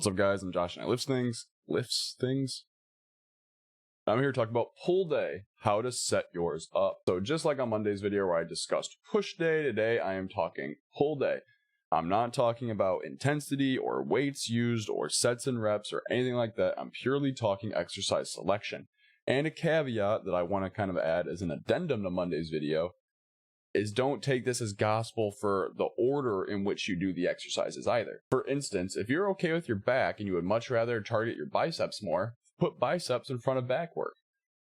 What's up, guys? I'm Josh and I lifts things. I'm here to talk about pull day, how to set yours up. So just like on Monday's video where I discussed push day, today I am talking pull day. I'm not talking about intensity or weights used or sets and reps or anything like that. I'm purely talking exercise selection. And a caveat that I want to kind of add as an addendum to Monday's video is don't take this as gospel for the order in which you do the exercises either. For instance, if you're okay with your back and you would much rather target your biceps more, put biceps in front of back work.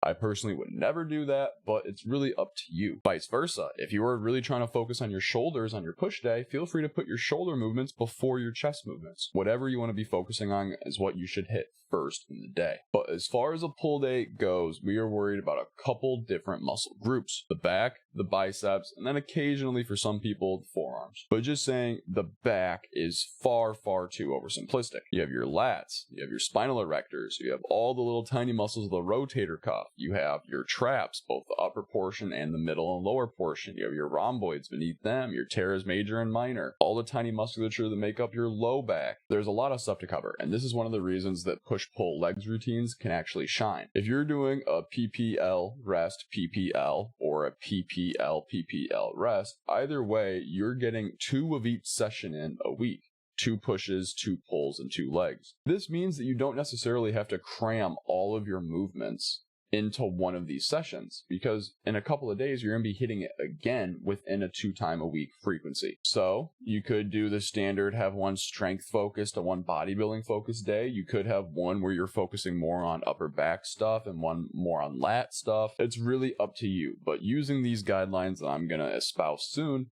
I personally would never do that, but it's really up to you. Vice versa, if you are really trying to focus on your shoulders on your push day, feel free to put your shoulder movements before your chest movements. Whatever you want to be focusing on is what you should hit first in the day. But as far as a pull day goes, we are worried about a couple different muscle groups: the back, the biceps, and then occasionally for some people, the forearms. But just saying, the back is far too oversimplistic. You have your lats, you have your spinal erectors, you have all the little tiny muscles of the rotator cuff, you have your traps, both the upper portion and the middle and lower portion, you have your rhomboids beneath them, your teres major and minor, all the tiny musculature that make up your low back. There's a lot of stuff to cover, and this is one of the reasons that push-pull legs routines can actually shine. If you're doing a PPL rest PPL or a PPL rest, either way, you're getting 2 of each session in a week. 2 pushes, 2 pulls, and 2 legs. This means that you don't necessarily have to cram all of your movements into one of these sessions, because in a couple of days you're going to be hitting it again within a 2-time-a-week frequency. So you could do the standard, have one strength focused and one bodybuilding focused day. You could have one where you're focusing more on upper back stuff and one more on lat stuff. It's really up to you, but using these guidelines that I'm going to espouse soon,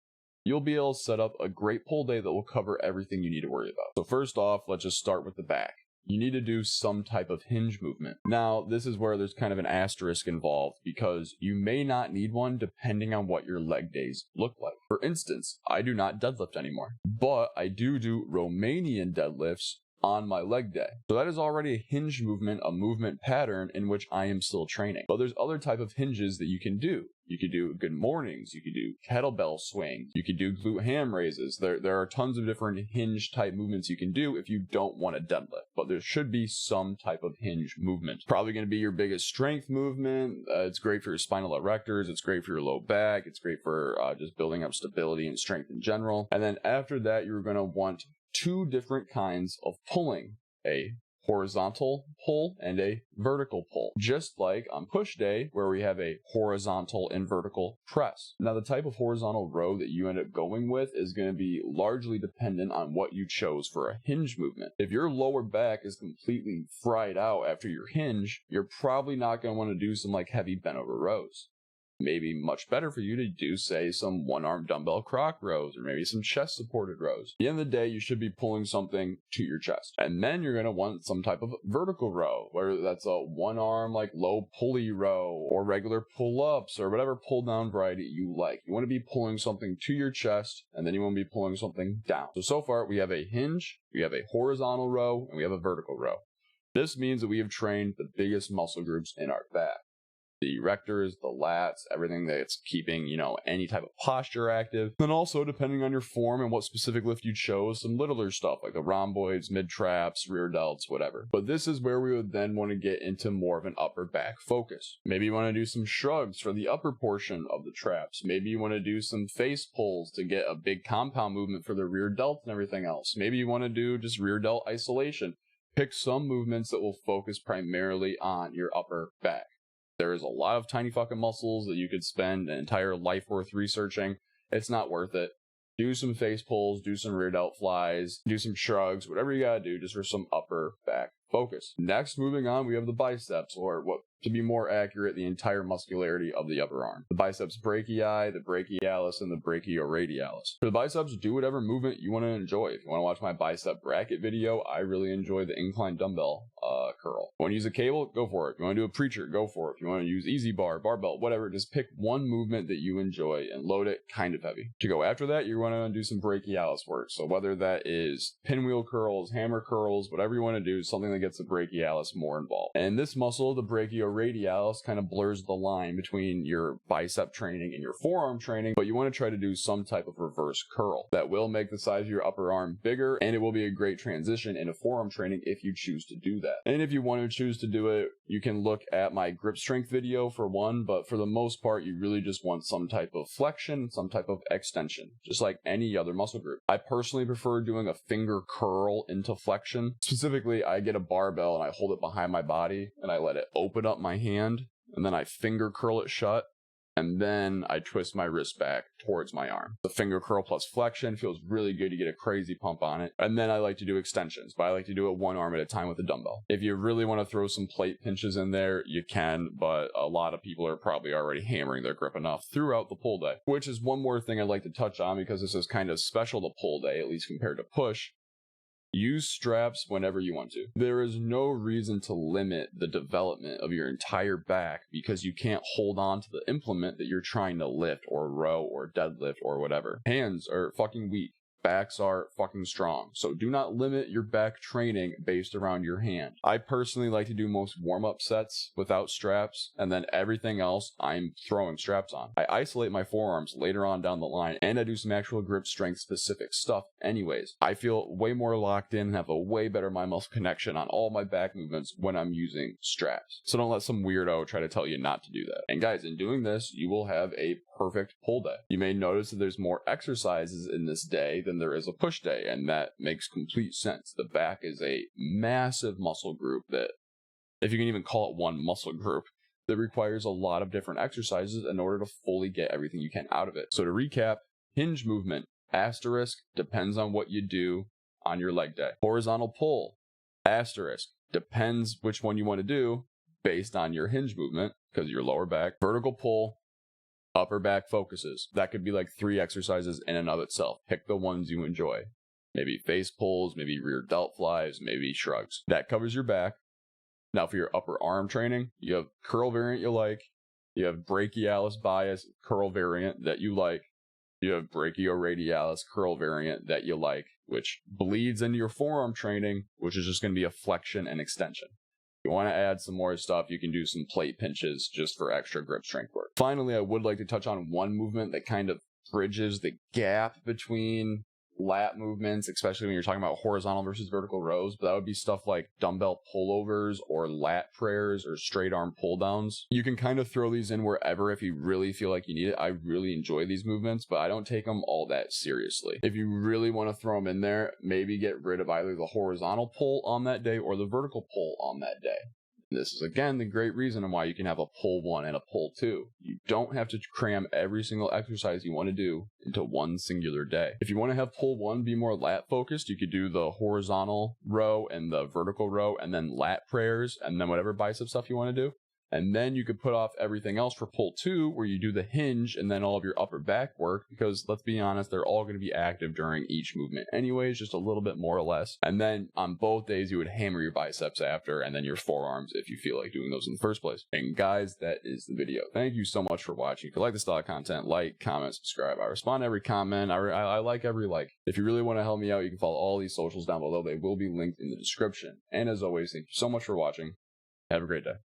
you'll be able to set up a great pull day that will cover everything you need to worry about. So first off, let's just start with the back. You need to do some type of hinge movement. Now, this is where there's kind of an asterisk involved, because you may not need one depending on what your leg days look like. For instance, I do not deadlift anymore, but I do Romanian deadlifts on my leg day. So that is already a hinge movement, a movement pattern in which I am still training. But there's other type of hinges that you can do. You could do good mornings, you could do kettlebell swings, you could do glute ham raises. There are tons of different hinge type movements you can do if you don't want to deadlift, but there should be some type of hinge movement. Probably going to be your biggest strength movement. It's great for your spinal erectors, it's great for your low back, it's great for just building up stability and strength in general. And then after that, you're going to want 2 different kinds of pulling: a horizontal pull and a vertical pull, just like on push day where we have a horizontal and vertical press. Now, the type of horizontal row that you end up going with is going to be largely dependent on what you chose for a hinge movement. If your lower back is completely fried out after your hinge, you're probably not going to want to do some like heavy bent over rows. Maybe much better for you to do, say, some one-arm dumbbell croc rows or maybe some chest supported rows. At the end of the day, you should be pulling something to your chest. And then you're going to want some type of vertical row, whether that's a one-arm like low pulley row or regular pull-ups or whatever pull-down variety you like. You want to be pulling something to your chest, and then you want to be pulling something down. So far, we have a hinge, we have a horizontal row, and we have a vertical row. This means that we have trained the biggest muscle groups in our back: the erectors, the lats, everything that's keeping, any type of posture active. Then also, depending on your form and what specific lift you chose, some littler stuff like the rhomboids, mid traps, rear delts, whatever. But this is where we would then want to get into more of an upper back focus. Maybe you want to do some shrugs for the upper portion of the traps. Maybe you want to do some face pulls to get a big compound movement for the rear delt and everything else. Maybe you want to do just rear delt isolation. Pick some movements that will focus primarily on your upper back. There is a lot of tiny fucking muscles that you could spend an entire life worth researching. It's not worth it. Do some face pulls, do some rear delt flies, do some shrugs, whatever you gotta do just for some upper back focus. Next, moving on, we have the biceps, or what, to be more accurate, the entire muscularity of the upper arm. The biceps brachii, the brachialis, and the brachioradialis. For the biceps, do whatever movement you want to enjoy. If you want to watch my bicep bracket video, I really enjoy the incline dumbbell curl. You want to use a cable? Go for it. If you want to do a preacher? Go for it. If you want to use easy bar, barbell, whatever, just pick one movement that you enjoy and load it kind of heavy. To go after that, you want to do some brachialis work. So whether that is pinwheel curls, hammer curls, whatever you want to do, something that gets the brachialis more involved. And this muscle, the brachioradialis, kind of blurs the line between your bicep training and your forearm training, but you want to try to do some type of reverse curl. That will make the size of your upper arm bigger, and it will be a great transition into forearm training if you choose to do that. And if you want to choose to do it, you can look at my grip strength video for one, but for the most part, you really just want some type of flexion, some type of extension, just like any other muscle group. I personally prefer doing a finger curl into flexion. Specifically, I get a barbell and I hold it behind my body and I let it open up my hand, and then I finger curl it shut, and then I twist my wrist back towards my arm. The finger curl plus flexion feels really good. You get a crazy pump on it. And then I like to do extensions, but I like to do it one arm at a time with a dumbbell. If you really want to throw some plate pinches in there, you can, but a lot of people are probably already hammering their grip enough throughout the pull day, which is one more thing I'd like to touch on because this is kind of special to pull day, at least compared to push. Use straps whenever you want to. There is no reason to limit the development of your entire back because you can't hold on to the implement that you're trying to lift or row or deadlift or whatever. Hands are fucking weak. Backs are fucking strong. So do not limit your back training based around your hand. I personally like to do most warm-up sets without straps, and then everything else I'm throwing straps on. I isolate my forearms later on down the line, and I do some actual grip strength specific stuff anyways. I feel way more locked in and have a way better mind muscle connection on all my back movements when I'm using straps. So don't let some weirdo try to tell you not to do that. And guys, in doing this, you will have a perfect pull day. You may notice that there's more exercises in this day than there is a push day, and that makes complete sense. The back is a massive muscle group that, if you can even call it one muscle group, that requires a lot of different exercises in order to fully get everything you can out of it. So to recap, hinge movement, asterisk, depends on what you do on your leg day. Horizontal pull, asterisk, depends which one you want to do based on your hinge movement because of your lower back. Vertical pull, upper back focuses. That could be like 3 exercises in and of itself. Pick the ones you enjoy. Maybe face pulls, maybe rear delt flies, maybe shrugs. That covers your back. Now for your upper arm training, you have curl variant you like. You have brachialis bias curl variant that you like. You have brachioradialis curl variant that you like, which bleeds into your forearm training, which is just going to be a flexion and extension. If you want to add some more stuff, you can do some plate pinches just for extra grip strength work. Finally, I would like to touch on one movement that kind of bridges the gap between lat movements, especially when you're talking about horizontal versus vertical rows, but that would be stuff like dumbbell pullovers or lat prayers or straight arm pull downs. You can kind of throw these in wherever if you really feel like you need it. I really enjoy these movements, but I don't take them all that seriously. If you really want to throw them in there, maybe get rid of either the horizontal pull on that day or the vertical pull on that day. This is, again, the great reason why you can have a pull 1 and a pull 2. You don't have to cram every single exercise you want to do into one singular day. If you want to have pull 1 be more lat focused, you could do the horizontal row and the vertical row and then lat prayers and then whatever bicep stuff you want to do. And then you could put off everything else for pull 2, where you do the hinge and then all of your upper back work, because let's be honest, they're all going to be active during each movement anyways, just a little bit more or less. And then on both days, you would hammer your biceps after, and then your forearms if you feel like doing those in the first place. And guys, that is the video. Thank you so much for watching. If you like this style of content, like, comment, subscribe. I respond to every comment. I like every like. If you really want to help me out, you can follow all these socials down below. They will be linked in the description. And as always, thank you so much for watching. Have a great day.